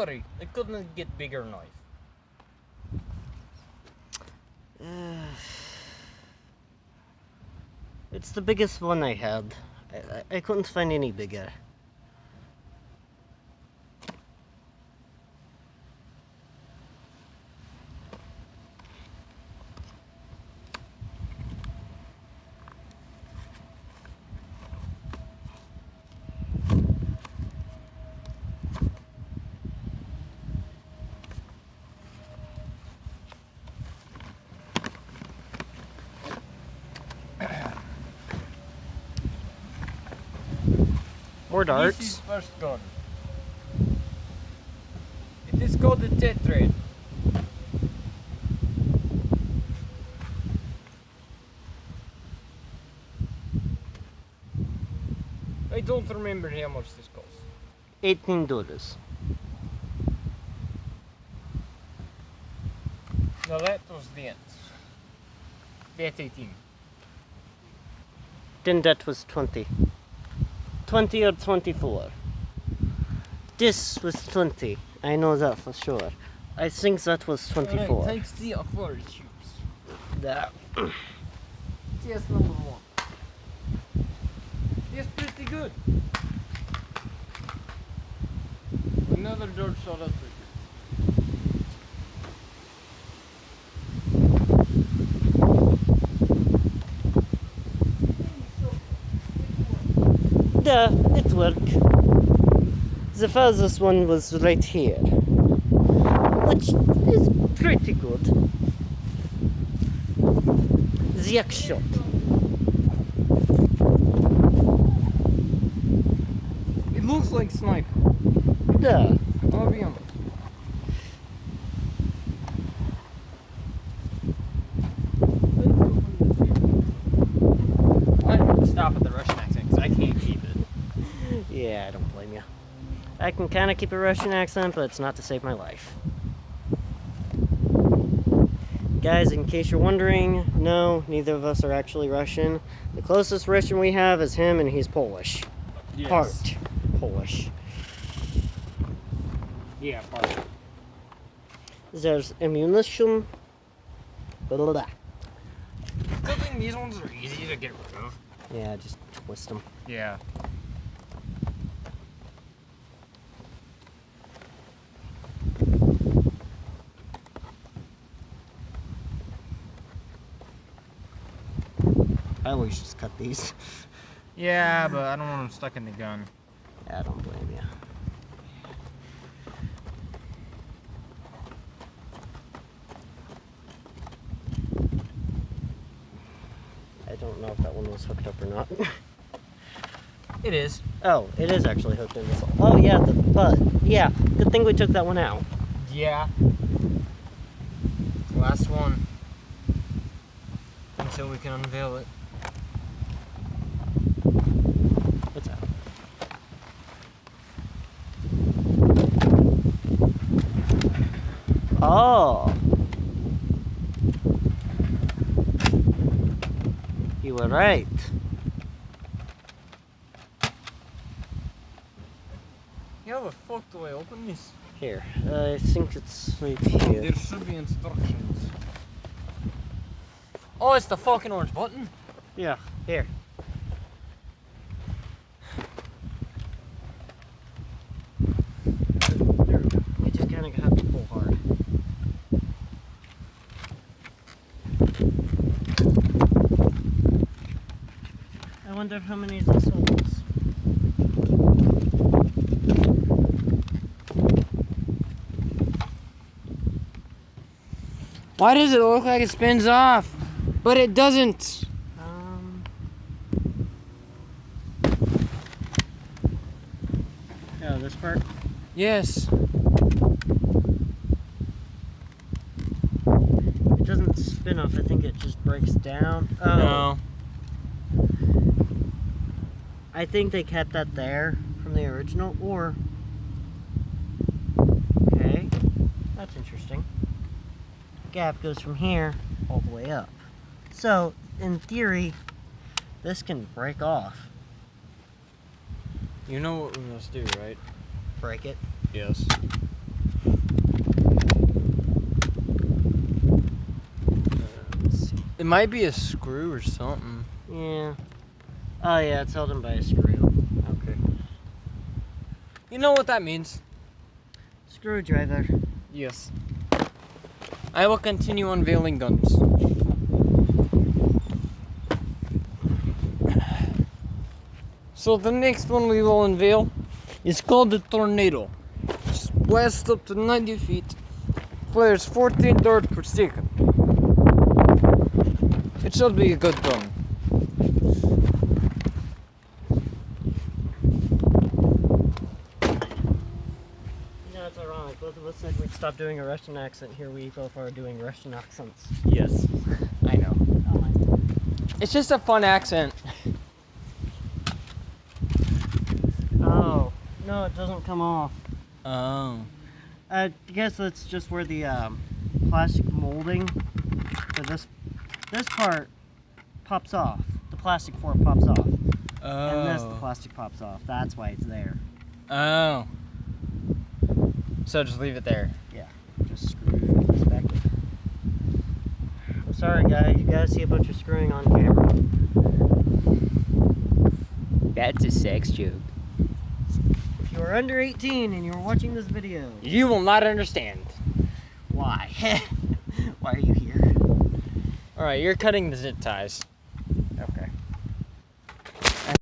sorry, I couldn't get bigger knife. It's the biggest one I had. I couldn't find any bigger. More darts. This is first gun. It is called the Tetrad. I don't remember how much this costs. $18. No, that was the end. That's 18. Then that was 20. 20 or 24. This was 20. I know that for sure. I think that was 24. Alright, thanks to the aquarium tubes. That. Yes, number one. It's pretty good. Another George South Africa. Yeah, it worked. The furthest one was right here, which is pretty good. The X shot. It looks like sniper. Yeah. I'll be honest. I'm gonna stop at the Russian accent because I can't keep it. Yeah, I don't blame you. I can kind of keep a Russian accent, but it's not to save my life. Guys, in case you're wondering, no, neither of us are actually Russian. The closest Russian we have is him, and he's Polish. Yes. Part Polish. Yeah, part. There's ammunition. Blah, blah, blah. Good thing these ones are easy to get rid of. Yeah, just twist them. Yeah. I always just cut these. Yeah, but I don't want them stuck in the gun. Yeah, I don't blame you. I don't know if that one was hooked up or not. It is. Oh, it is actually hooked in this. Oh yeah, the butt. Yeah, good thing we took that one out. Yeah. Last one. Until we can unveil it. What's that? Oh. You were right. How the fuck do I open this? Here, I think it's right here. There should be instructions. Oh, it's the fucking orange button. Yeah, here. There we go. You just kind of have to pull hard. I wonder how many this holds. Why does it look like it spins off? But it doesn't. Oh, this part? Yes. It doesn't spin off, I think it just breaks down. Oh. No. I think they kept that there from the original, or... Okay, that's interesting. Gap goes from here all the way up. So, in theory, this can break off. You know what we must do, right? Break it. Yes. It might be a screw or something. Yeah. Oh yeah, it's held in by a screw. Okay. You know what that means? Screwdriver. Yes. I will continue unveiling guns. So the next one we will unveil is called the Tornado. Just blasts up to 90 feet. Fires 14 darts per second. It should be a good gun. You know, it's ironic. Both of us said we'd stop doing a Russian accent. Here we both are doing Russian accents. Yes, I know. Oh my. It's just a fun accent. Oh. No, it doesn't come off. Oh. I guess that's just where the plastic molding for this part pops off. The plastic for it pops off. Oh. And this, the plastic pops off. That's why it's there. Oh. So just leave it there. Yeah. Just screw this back in. I'm sorry, guys. You gotta see a bunch of screwing on camera. That's a sex joke. If you are under 18 and you're watching this video, You will not understand. why? Why are you here? Alright, you're cutting the zip ties.